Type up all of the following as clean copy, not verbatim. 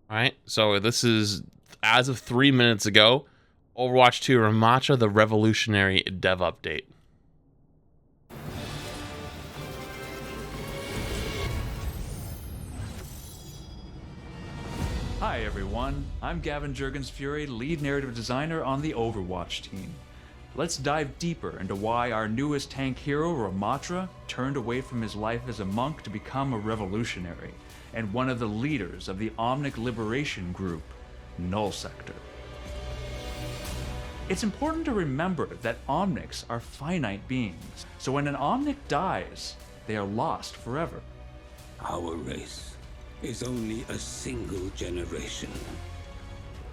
All right, so this is as of 3 minutes ago. Overwatch 2 Ramattra the Revolutionary dev update. Hi everyone, I'm Gavin Jurgens Fury, lead narrative designer on the Overwatch team. Let's dive deeper into why our newest tank hero, Ramattra, turned away from his life as a monk to become a revolutionary, and one of the leaders of the Omnic Liberation Group, Null Sector. It's important to remember that Omnics are finite beings, so when an Omnic dies, they are lost forever. Our race is only a single generation,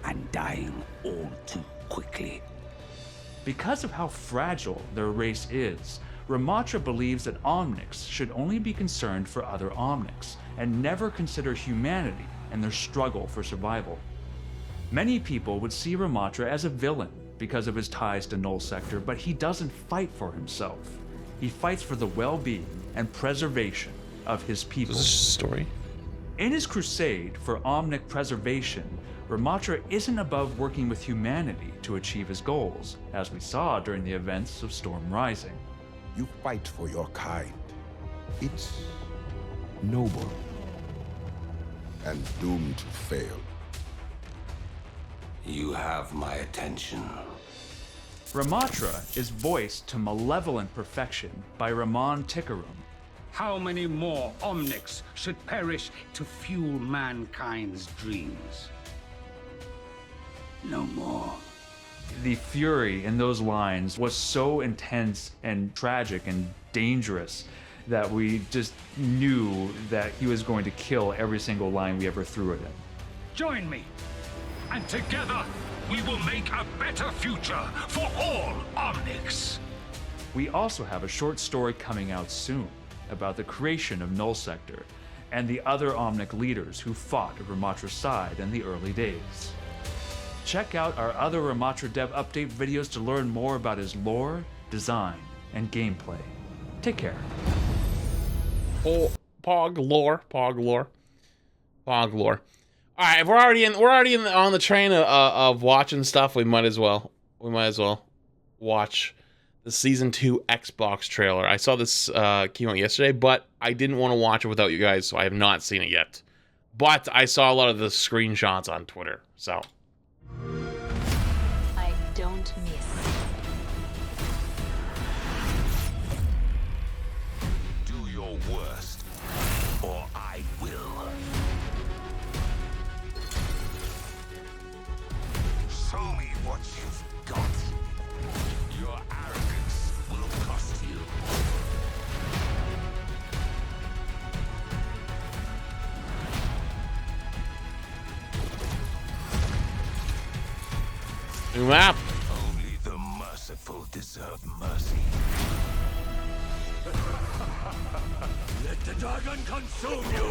and dying all too quickly. Because of how fragile their race is, Ramattra believes that Omnics should only be concerned for other Omnics, and never consider humanity and their struggle for survival. Many people would see Ramattra as a villain because of his ties to Null Sector, but he doesn't fight for himself. He fights for the well-being and preservation of his people. Is this a story? In his crusade for Omnic preservation, Ramattra isn't above working with humanity to achieve his goals, as we saw during the events of Storm Rising. You fight for your kind. It's noble and doomed to fail. You have my attention. Ramattra is voiced to malevolent perfection by Ramon Tikarum. How many more Omnics should perish to fuel mankind's dreams? No more. The fury in those lines was so intense and tragic and dangerous that we just knew that he was going to kill every single line we ever threw at him. Join me, and together we will make a better future for all Omnics. We also have a short story coming out soon about the creation of Null Sector and the other Omnic leaders who fought at Ramattra's side in the early days. Check out our other Ramattra dev update videos to learn more about his lore, design, and gameplay. Take care. Oh, Pog lore. All right, if we're already on the train of watching stuff, we might as well watch the season 2 Xbox trailer. I saw this came out yesterday, but I didn't want to watch it without you guys, so I have not seen it yet. But I saw a lot of the screenshots on Twitter, so. I don't miss. Do your worst, or I will. Show me what you've got. Your arrogance will cost you. New map. Only the merciful deserve mercy. Let the dragon consume you!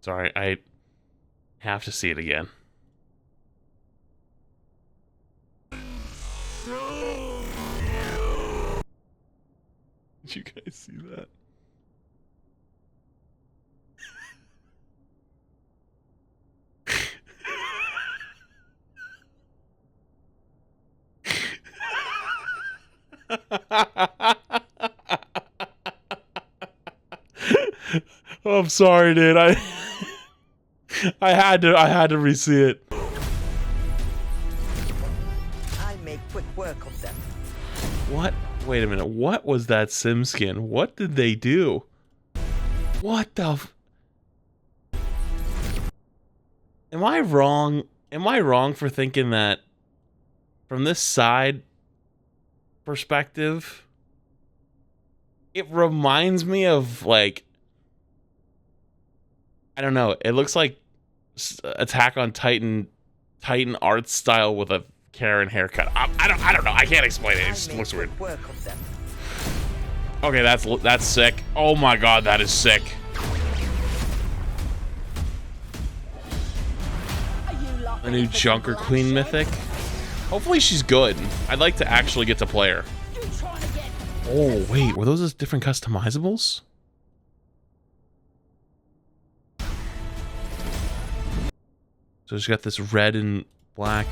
Sorry, I have to see it again. Did you guys see that? Oh, I'm sorry, dude. I had to re-see it. I'll make quick work of them. What? Wait a minute. What was that Sim skin? What did they do? What the Am I wrong? Am I wrong for thinking that from this side perspective, it reminds me of, like, I don't know. It looks like Attack on Titan art style with a Karen haircut. I don't know. I can't explain it. It just looks weird. Work of them. Okay, that's sick. Oh my god, that is sick. A new Junker Queen mythic. Hopefully she's good. I'd like to actually get to play her. Oh, wait. Were those different customizables? So it's got this red and black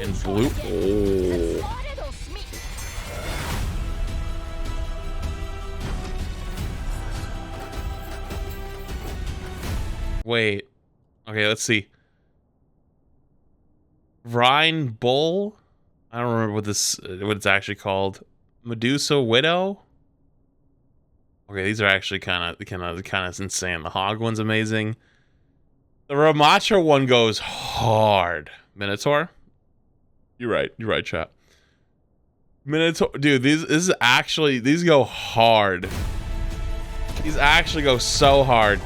and blue. Oh. Wait. Okay, let's see. Rhine Bull? I don't remember what it's actually called. Medusa Widow? Okay, these are actually kind of insane. The Hog one's amazing. The Ramattra one goes hard. Minotaur? You're right, chat. Minotaur, dude, these go hard. These actually go so hard.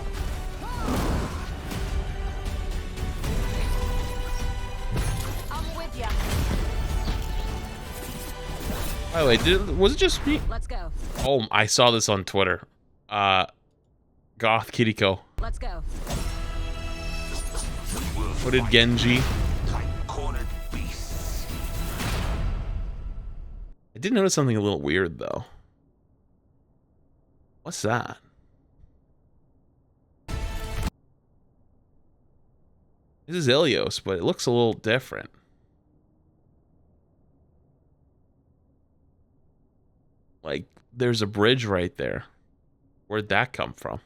I'm with ya. By the way, was it just me? Let's go. Oh, I saw this on Twitter. Goth Kiriko. Let's go. Footed Genji. Tight-cornered beasts. I did notice something a little weird though. What's that? This is Ilios, but it looks a little different. Like, there's a bridge right there. Where'd that come from?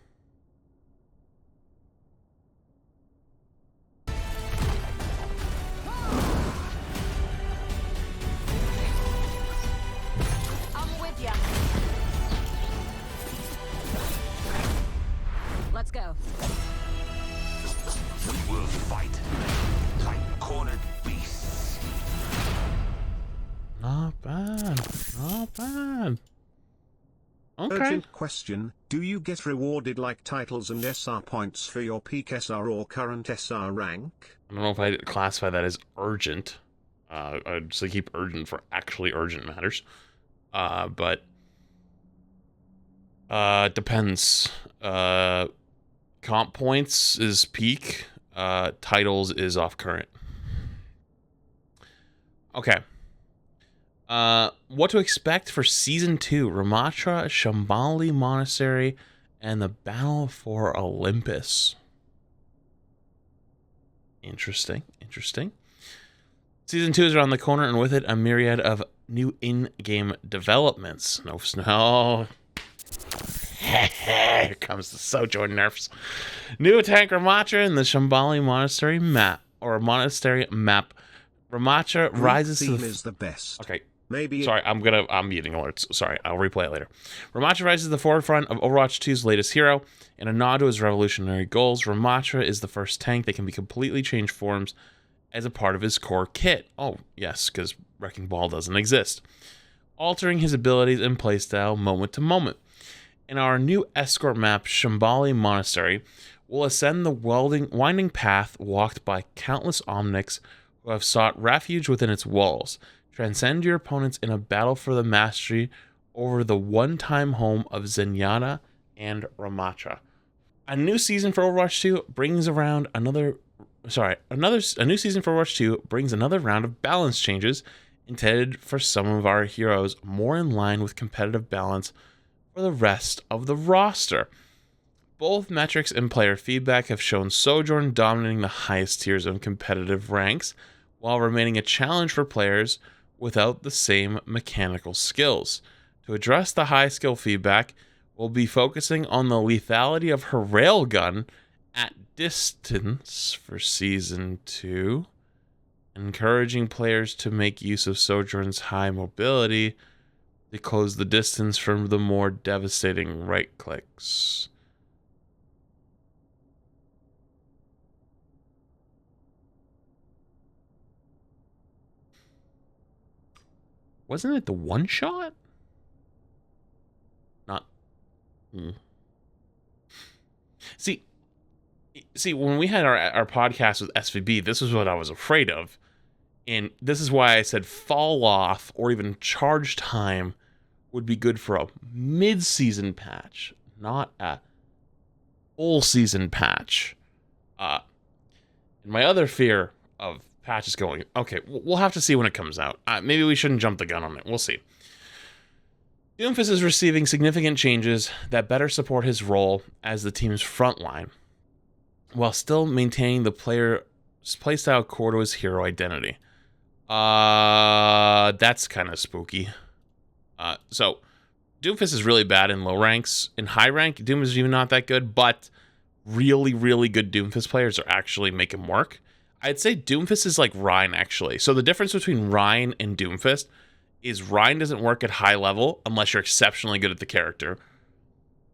I'm with ya. Let's go. We will fight. Tight-cornered beasts. Not bad. Not bad. Okay. Urgent question, do you get rewarded like titles and SR points for your peak SR or current SR rank? I don't know if I'd classify that as urgent. I'd just keep urgent for actually urgent matters. But depends. Comp points is peak. Titles is off current. Okay. What to expect for Season 2, Ramattra, Shambhala Monastery, and the Battle for Olympus. Interesting. Season 2 is around the corner, and with it, a myriad of new in-game developments. No. Here comes the Sojourn nerfs. New attack Ramattra in the Shambhala Monastery map, or Monastery map. Ramattra rises to theme is the best. Okay. Maybe. Sorry, I'm muting alerts. Sorry, I'll replay it later. Ramattra rises to the forefront of Overwatch 2's latest hero. In a nod to his revolutionary goals, Ramattra is the first tank that can be completely changed forms as a part of his core kit. Oh, yes, because Wrecking Ball doesn't exist. Altering his abilities and playstyle moment to moment. In our new escort map, Shambhala Monastery, we'll ascend the winding path walked by countless Omnics who have sought refuge within its walls. Transcend your opponents in a battle for the mastery over the one-time home of Zenyatta and Ramattra. A new season for Overwatch 2 brings around a new season for Overwatch 2 brings another round of balance changes intended for some of our heroes more in line with competitive balance for the rest of the roster. Both metrics and player feedback have shown Sojourn dominating the highest tiers of competitive ranks while remaining a challenge for players without the same mechanical skills. To address the high skill feedback, we'll be focusing on the lethality of her railgun at distance for Season 2, encouraging players to make use of Sojourn's high mobility to close the distance from the more devastating right clicks. Wasn't it the one shot? Not. See, when we had our podcast with SVB, this is what I was afraid of. And this is why I said fall off or even charge time would be good for a mid-season patch, not a full season patch. And my other fear of patches going, okay, we'll have to see when it comes out. Maybe we shouldn't jump the gun on it. We'll see. Doomfist is receiving significant changes that better support his role as the team's frontline, while still maintaining the player's playstyle core to his hero identity. That's kind of spooky. So Doomfist is really bad in low ranks. In high rank, Doom is even not that good, but really, really good Doomfist players are actually make him work. I'd say Doomfist is like Rhine, actually. So the difference between Rhine and Doomfist is Rhine doesn't work at high level unless you're exceptionally good at the character,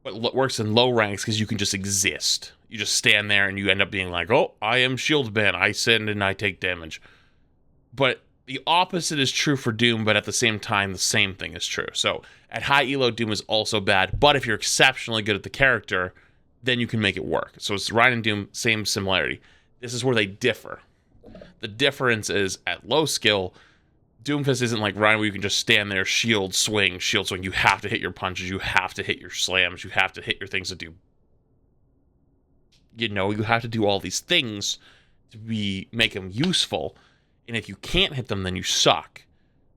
but works in low ranks because you can just exist. You just stand there and you end up being like, oh, I am shield ban. I send and I take damage. But the opposite is true for Doom, but at the same time, the same thing is true. So at high elo, Doom is also bad, but if you're exceptionally good at the character, then you can make it work. So it's Rhine and Doom, same similarity. This is where they differ. The difference is at low skill, Doomfist isn't like Rhine where you can just stand there, shield, swing. You have to hit your punches, you have to hit your slams, you have to hit your things to do. You know, you have to do all these things to make them useful. And if you can't hit them, then you suck.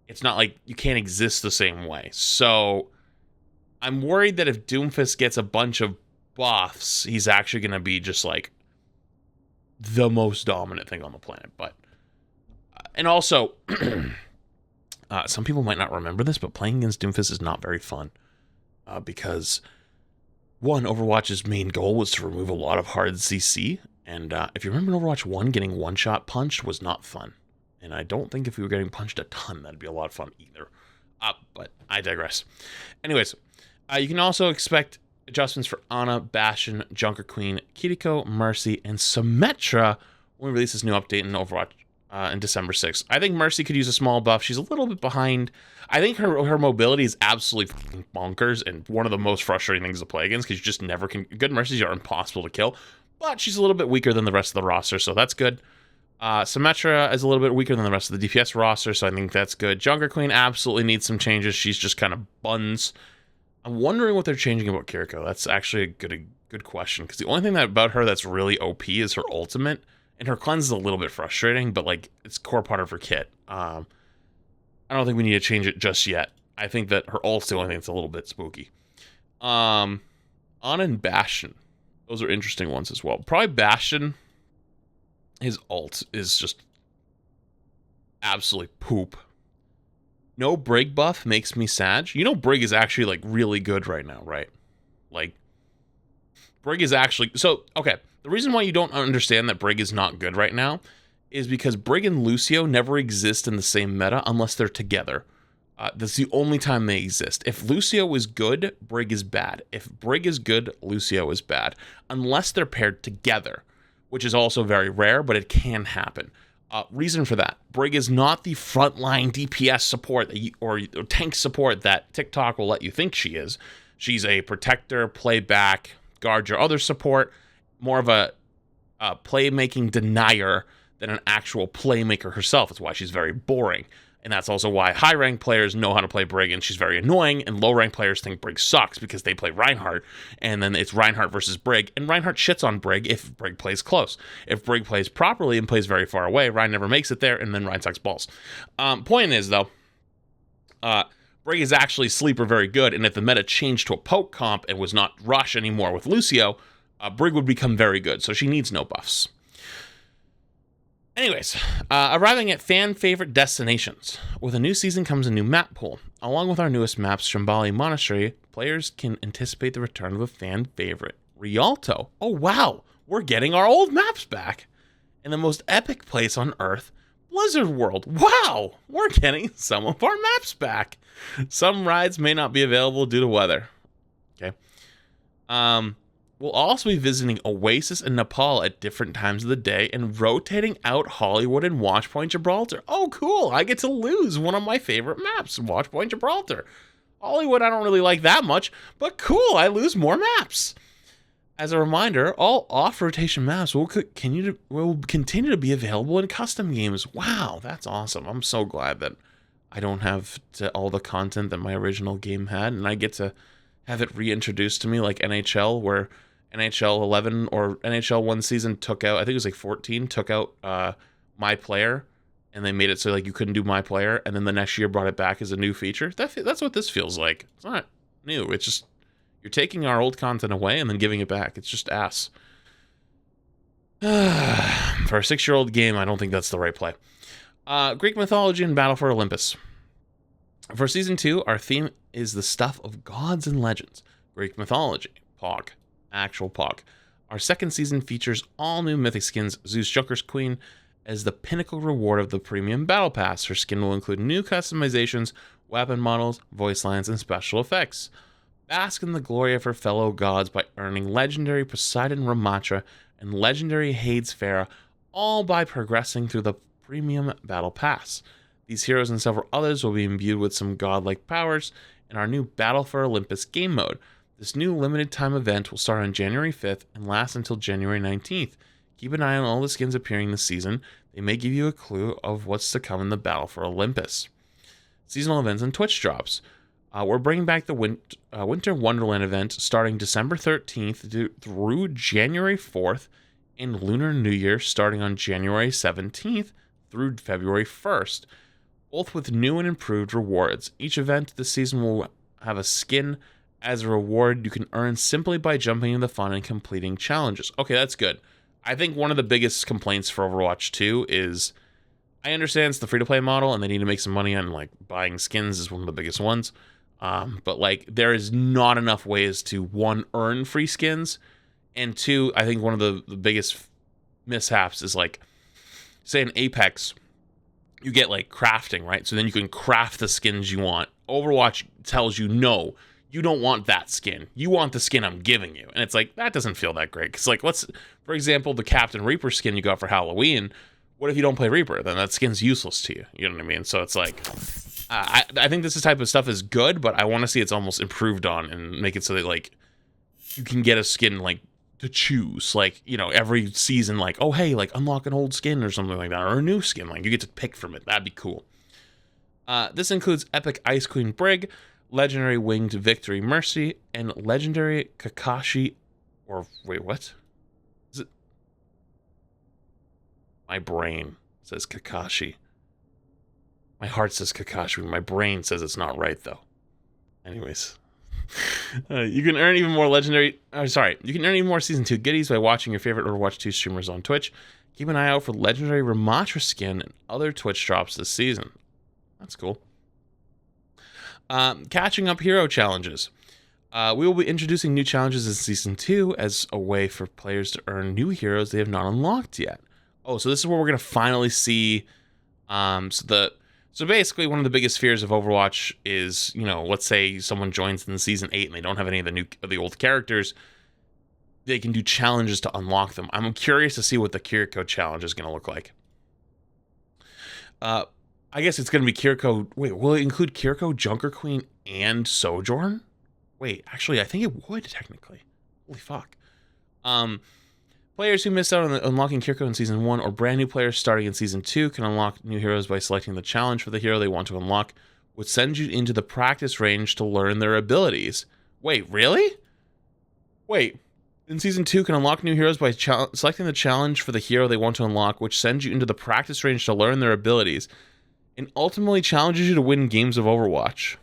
It's not like you can't exist the same way. So I'm worried that if Doomfist gets a bunch of buffs, he's actually going to be just like the most dominant thing on the planet. But and also, some people might not remember this, but playing against Doomfist is not very fun because one, Overwatch's main goal was to remove a lot of hard CC, and if you remember in Overwatch 1, getting one-shot punched was not fun. And I don't think if we were getting punched a ton, that'd be a lot of fun either. But I digress. Anyways, you can also expect adjustments for Ana, Bastion, Junker Queen, Kiriko, Mercy, and Ramattra when we release this new update in Overwatch in December 6th. I think Mercy could use a small buff. She's a little bit behind. I think her mobility is absolutely bonkers and one of the most frustrating things to play against because you just never can. Good Mercies are impossible to kill, but she's a little bit weaker than the rest of the roster, so that's good. Ramattra is a little bit weaker than the rest of the DPS roster, so I think that's good. Junker Queen absolutely needs some changes. She's just kind of buns. I'm wondering what they're changing about Kiriko. That's actually a good question, because the only thing about her that's really OP is her ultimate, and her cleanse is a little bit frustrating, but like it's core part of her kit. I don't think we need to change it just yet. I think that her ult's the only thing that's a little bit spooky. Ana and Bastion. Those are interesting ones as well. Probably Bastion. His ult is just absolutely poop. No Brig buff makes me sad. You know Brig is actually like really good right now, right? Like Brig is actually okay. The reason why you don't understand that Brig is not good right now is because Brig and Lucio never exist in the same meta unless they're together. That's the only time they exist. If Lucio is good, Brig is bad. If Brig is good, Lucio is bad. Unless they're paired together, which is also very rare, but it can happen. Reason for that, Brig is not the frontline DPS support or tank support that TikTok will let you think she is. She's a protector, playback, guard your other support, more of a playmaking denier than an actual playmaker herself. That's why she's very boring. And that's also why high-rank players know how to play Brig, and she's very annoying, and low-rank players think Brig sucks because they play Reinhardt, and then it's Reinhardt versus Brig, and Reinhardt shits on Brig if Brig plays close. If Brig plays properly and plays very far away, Rein never makes it there, and then Rein sucks balls. Point is, though, Brig is actually sleeper very good, and if the meta changed to a poke comp and was not Rush anymore with Lucio, Brig would become very good, so she needs no buffs. Anyways, arriving at fan-favorite destinations. With a new season comes a new map pool. Along with our newest maps, Shambali Monastery, players can anticipate the return of a fan-favorite, Rialto. Oh wow, we're getting our old maps back. And the most epic place on Earth, Blizzard World. Wow, we're getting some of our maps back. Some rides may not be available due to weather. Okay. We'll also be visiting Oasis and Nepal at different times of the day and rotating out Hollywood and Watchpoint Gibraltar. Oh, cool. I get to lose one of my favorite maps, Watchpoint Gibraltar. Hollywood, I don't really like that much, but cool. I lose more maps. As a reminder, all off-rotation maps will continue to be available in custom games. Wow, that's awesome. I'm so glad that I don't have all the content that my original game had, and I get to have it reintroduced to me like NHL, where NHL 11 or NHL 1 season took out, I think it was like 14, took out my player and they made it so like you couldn't do my player, and then the next year brought it back as a new feature. That's what this feels like. It's not new. It's just you're taking our old content away and then giving it back. It's just ass. For a 6-year-old game, I don't think that's the right play. Greek mythology and Battle for Olympus. For Season 2, our theme is the stuff of gods and legends. Greek mythology. Pog. Actual Pog. Our second season features all new mythic skins. Zeus Joker's Queen as the pinnacle reward of the premium battle pass. Her skin will include new customizations, weapon models, voice lines, and special effects. Bask in the glory of her fellow gods by earning legendary Poseidon Ramattra and legendary Hades Farah, all by progressing through the premium battle pass. These heroes and several others will be imbued with some godlike powers in our new Battle for Olympus game mode. This new limited time event will start on January 5th and last until January 19th. Keep an eye on all the skins appearing this season. They may give you a clue of what's to come in the Battle for Olympus. Seasonal events and Twitch drops. We're bringing back the Winter Wonderland event starting December 13th through January 4th, and Lunar New Year starting on January 17th through February 1st, both with new and improved rewards. Each event this season will have a skin as a reward you can earn simply by jumping into the fun and completing challenges. Okay, that's good. I think one of the biggest complaints for Overwatch 2 is, I understand it's the free-to-play model and they need to make some money on like buying skins is one of the biggest ones. But like there is not enough ways to, one, earn free skins, and two, I think one of the biggest mishaps is like, say in Apex, you get like crafting, right? So then you can craft the skins you want. Overwatch tells you, no, you don't want that skin. You want the skin I'm giving you. And it's like, that doesn't feel that great. Because like, for example, the Captain Reaper skin you got for Halloween, what if you don't play Reaper? Then that skin's useless to you. You know what I mean? So it's like, I think this type of stuff is good, but I want to see it's almost improved on and make it so that like you can get a skin like to choose, like, you know, every season, like, oh hey, like unlock an old skin or something like that, or a new skin, like you get to pick from it. That'd be cool. This includes epic Ice Queen Brig, legendary Winged Victory Mercy, and legendary Kakashi, or wait, what is it? My brain says Kakashi. My heart says Kakashi. My brain says it's not right, though. Anyways. You can earn even more you can earn even more Season 2 goodies by watching your favorite Overwatch 2 streamers on Twitch. Keep an eye out for legendary Ramattra skin and other Twitch drops this season. That's cool. Catching up hero challenges. We will be introducing new challenges in Season 2 as a way for players to earn new heroes they have not unlocked yet. Oh, so this is where we're going to finally see... So basically, one of the biggest fears of Overwatch is, you know, let's say someone joins in Season 8 and they don't have any of the old characters. They can do challenges to unlock them. I'm curious to see what the Kiriko challenge is going to look like. I guess it's going to be Kiriko... Wait, will it include Kiriko, Junker Queen, and Sojourn? Wait, actually, I think it would, technically. Holy fuck. Players who missed out on unlocking Kiriko in Season 1 or brand new players starting in Season 2 can unlock new heroes by selecting the challenge for the hero they want to unlock, which sends you into the practice range to learn their abilities. Wait, really? Wait, in Season 2 can unlock new heroes by selecting the challenge for the hero they want to unlock, which sends you into the practice range to learn their abilities, and ultimately challenges you to win games of Overwatch.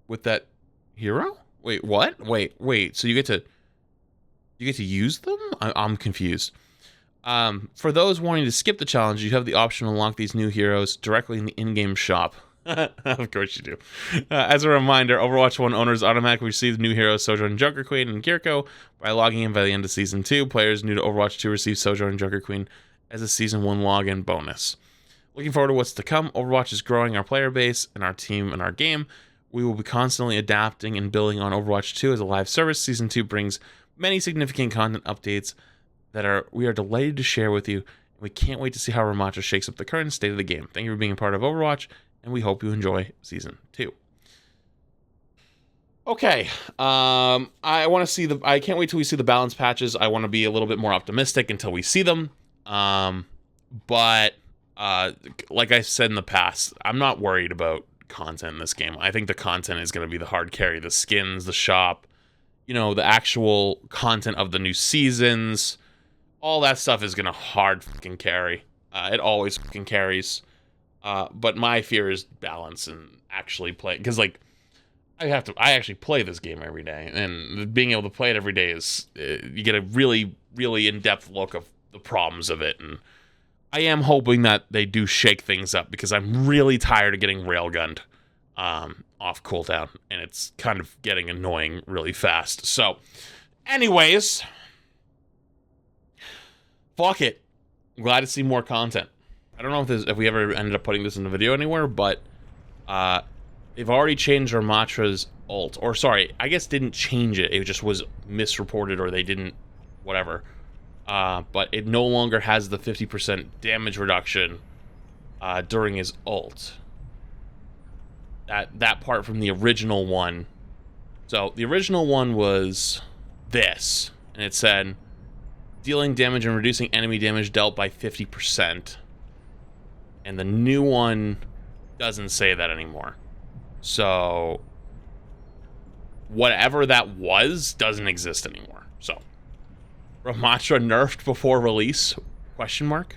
With that hero? Wait, what? Wait, so you get to use them? I'm confused. For those wanting to skip the challenge, you have the option to unlock these new heroes directly in the in-game shop. Of course you do. As a reminder, Overwatch 1 owners automatically receive new heroes Sojourn, Junker Queen, and Kiriko by logging in by the end of Season 2. Players new to Overwatch 2 receive Sojourn and Junker Queen as a Season 1 login bonus. Looking forward to what's to come. Overwatch is growing our player base and our team and our game. We will be constantly adapting and building on Overwatch 2 as a live service. Season 2 brings many significant content updates that we are delighted to share with you, and we can't wait to see how Ramattra shakes up the current state of the game. Thank you for being a part of Overwatch, and we hope you enjoy Season 2. Okay, I can't wait till we see the balance patches. I want to be a little bit more optimistic until we see them. But like I said in the past, I'm not worried about content in this game. I think the content is going to be the hard carry. The skins, the shop, you know, the actual content of the new seasons, all that stuff is going to hard fucking carry. It always fucking carries. But my fear is balance and actually play, because like I actually play this game every day, and being able to play it every day is you get a really, really in-depth look of the problems of it, and I am hoping that they do shake things up, because I'm really tired of getting railgunned off cooldown, and it's kind of getting annoying really fast. So, anyways, fuck it. I'm glad to see more content. I don't know if we ever ended up putting this in the video anywhere, but they've already changed Ramattra's ult. Or, sorry, I guess didn't change it. It just was misreported, or they didn't, whatever. But it no longer has the 50% damage reduction during his ult. That part from the original one. So, the original one was this. And it said, dealing damage and reducing enemy damage dealt by 50%. And the new one doesn't say that anymore. So, whatever that was doesn't exist anymore. So, Ramattra nerfed before release? Question mark?